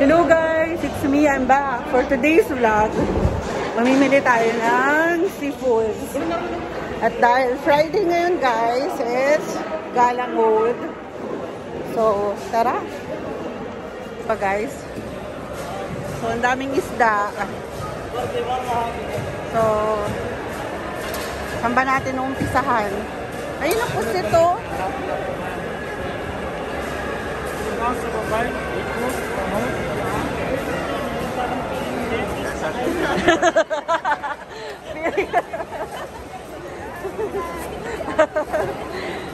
Hello guys, it's me, I'm back. For today's vlog, mamimili tayo ng seafood. At dahil Friday ngayon guys, it's Galangood. So, tara. Pa guys. So, ang daming isda. So, saan ba natin umpisahan? Ayun ang pusito.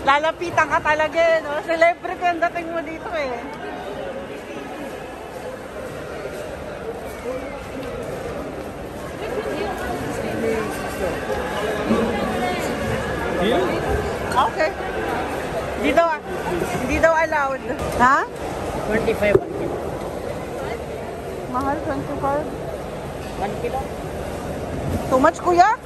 Lalapitan ka talaga eh, no? Celebrity ang dating mo dito eh. Okay. Hindi daw allowed. Ha? 25 1 kilo. Mahal, 25. 1 kilo? Too much, kuya?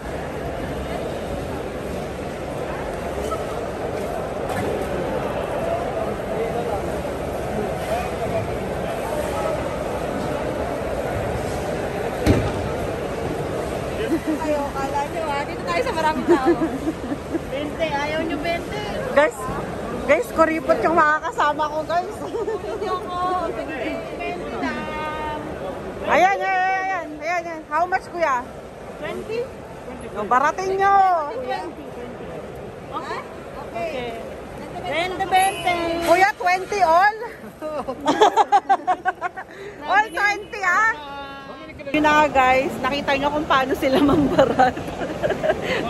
Kayo, kala nyo dito tayo sa maraming tao. 20, ayaw nyo 20. Guys, kuripot yung makakasama ko, guys. Hindi ako, 20 lang. Ayan. How much, kuya? 20? O, baratin nyo. 20. Okay. 20. Kuya, 20 all? All 20, ah? Yun na guys, nakita nyo kung paano sila mambarat. 20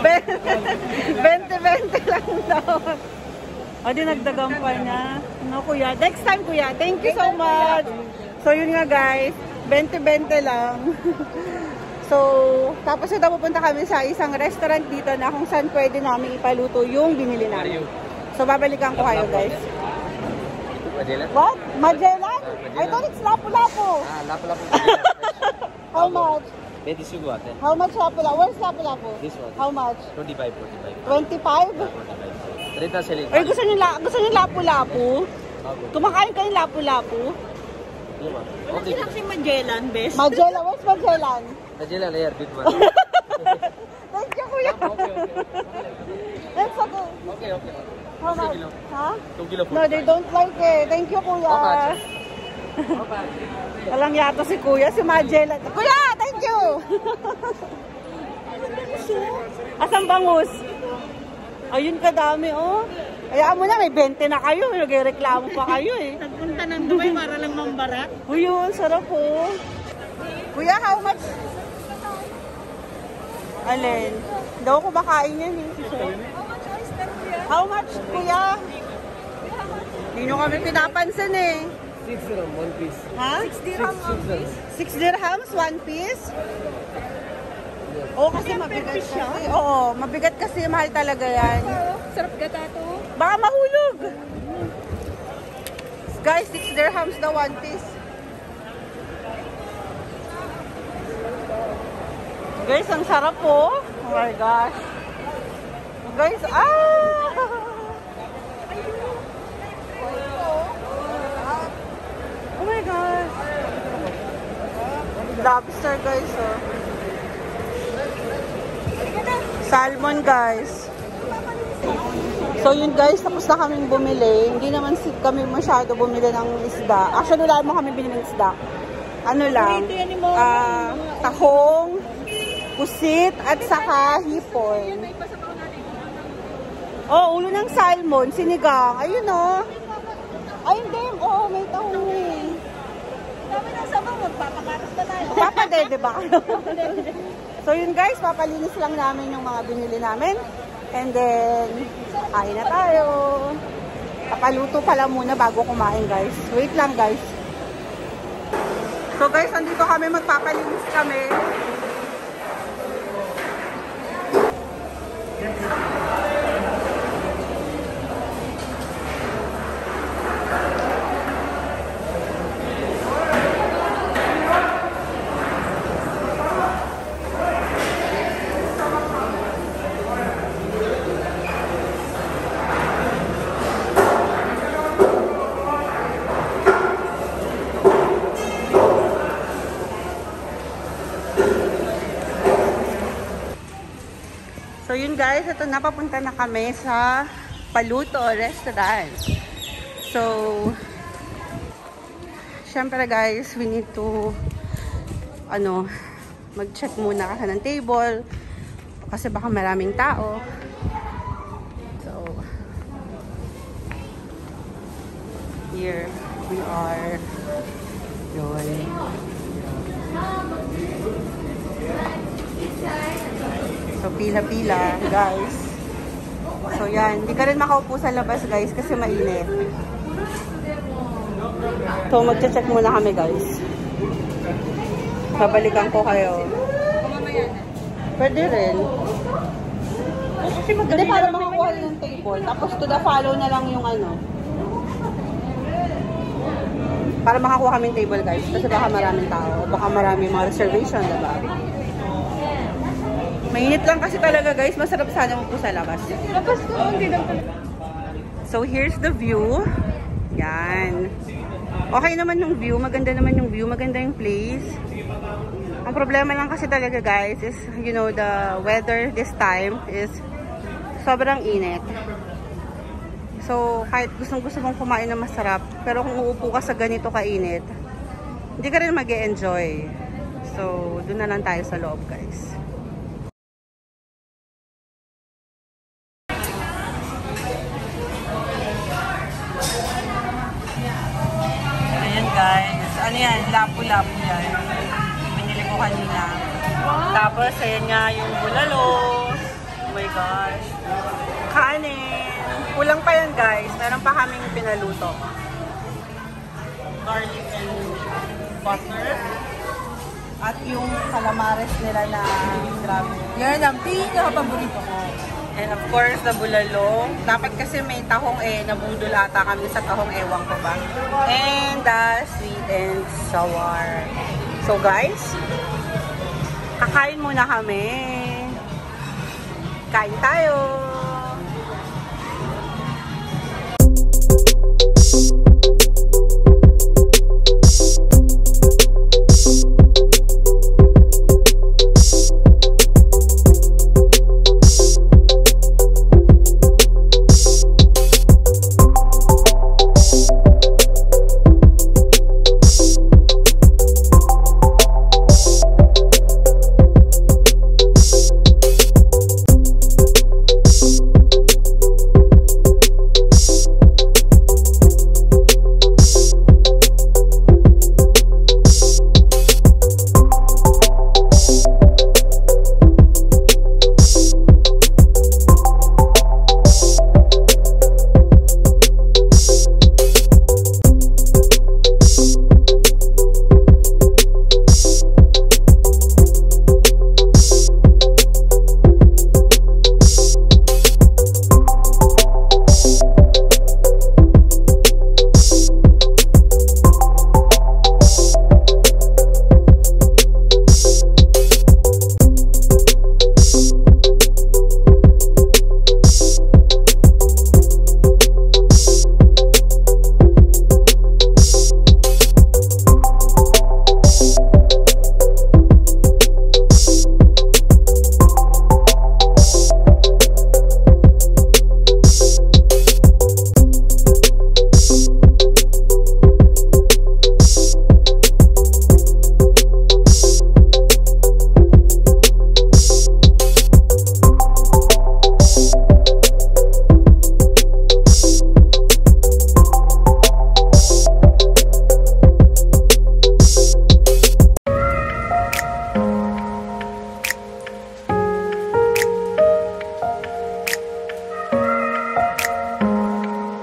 lang daw. O, dinagdagan pa niya. No, kuya. Next time, kuya. Thank you so much. So, yun nga guys. 20 lang. So, tapos ito pupunta kami sa isang restaurant dito na kung saan pwede namin ipaluto yung binili namin. So, babalikan ko kayo guys. Magellan? What? Magellan? I thought it's Lapu-Lapu. Lapu-Lapu. How much? 25 आते हैं. How much Lapu-Lapu? Where's Lapu-Lapu? This one. How much? 25. 25? 25. Rita selling. Ay, gusto niyo Lapu-Lapu? Kumakain kayo Lapu-Lapu? Wala silang si Magellan, best. Magellan? Where's Magellan? Magellan here, big one. Thank you, kuya. It's okay. Okay. How much? kilo. Ha? 2 kilo. No, they don't like it. Thank you, kuya. Walang yata si kuya, si Magellan. Kuya, thank you! Asang bangus? Ayun kadami, oh. Hayaan mo na, may 20 na kayo. Nagreklamo pa kayo, eh. Nagpunta ng Dubai para lang mambarat. Uy, yun, sarap, oh. Kuya, how much? Alin? Hindi ako kumakain yan, eh. How much, kuya? Hindi nyo kami pinapansin, eh. 6 dirham, 1 piece. Ha? 6 dirham ang piece. 6 dirhams, 1 piece? Oo, kasi mabigat siya? kasi. Oo, mabigat kasi, mahal talaga yan. Sarap gata to. Baka mahulog. Guys, 6 dirhams na 1 piece. Guys, ang sarap po. Oh my gosh. Guys, oh my gosh. Lobster, guys, oh. Salmon, guys. So, yun guys, tapos na kaming bumili. Hindi naman kami masyado bumili ng isda. Actually, wala mo kami binili ng isda. Ano lang, tahong, pusit, at saka hipon. Oh, ulo ng salmon, sinigang. Ayun, oh. Ay, hindi. Oo, may tahong eh. Dami ng sabaw, magpapakaras na tayo. Papadede ba? So yun guys, papalinis lang namin yung mga binili namin. And then, kain na tayo. Papaluto pala muna bago kumain guys. Wait lang guys. So guys, andito kami, magpapalinis kami. So yun guys, ito napapunta na kami sa Paluto Restaurant. So, syempre guys, we need to mag-check muna kasi ng table kasi baka maraming tao. So, here we are. Yun. So, pila-pila, guys. So, yan. Hindi ka rin makaupo sa labas, guys, kasi mainit. So, mag-check muna kami, guys. Babalikan ko kayo. Pwede rin. Kasi hindi, para makakuha yung table. Tapos, to the follow na lang yung para makakuha kaming table, guys. Kasi baka maraming tao. Baka maraming mga reservation, diba? Mainit lang kasi talaga, guys. Masarap sana mo po sa labas. Labas ko, hindi lang talaga. So, here's the view. Yan. Okay naman yung view. Maganda naman yung view. Maganda yung place. Ang problema lang kasi talaga, guys, is, you know, the weather this time is sobrang init. So, kahit gusto mong kumain na masarap, pero kung uupo ka sa ganito kainit, hindi ka rin mag-e-enjoy. So, doon na lang tayo sa loob, guys. Guys, ano yan? Lapu-lapu yan. Binili ko kanina. Tapos, ayan nga yung bulalo. Oh my gosh. Kanin. Kulang pa yan, guys. Meron pa kaming pinaluto. Garlic and butter. At yung calamares nila na grabe. Yan ang pinaka-paborito ko. And of course, the bulalo. Dapat kasi may tahong nabudol ata kami sa tahong, ewan ko ba. And the sweet and sour. So guys, kakain muna kami. Kain tayo!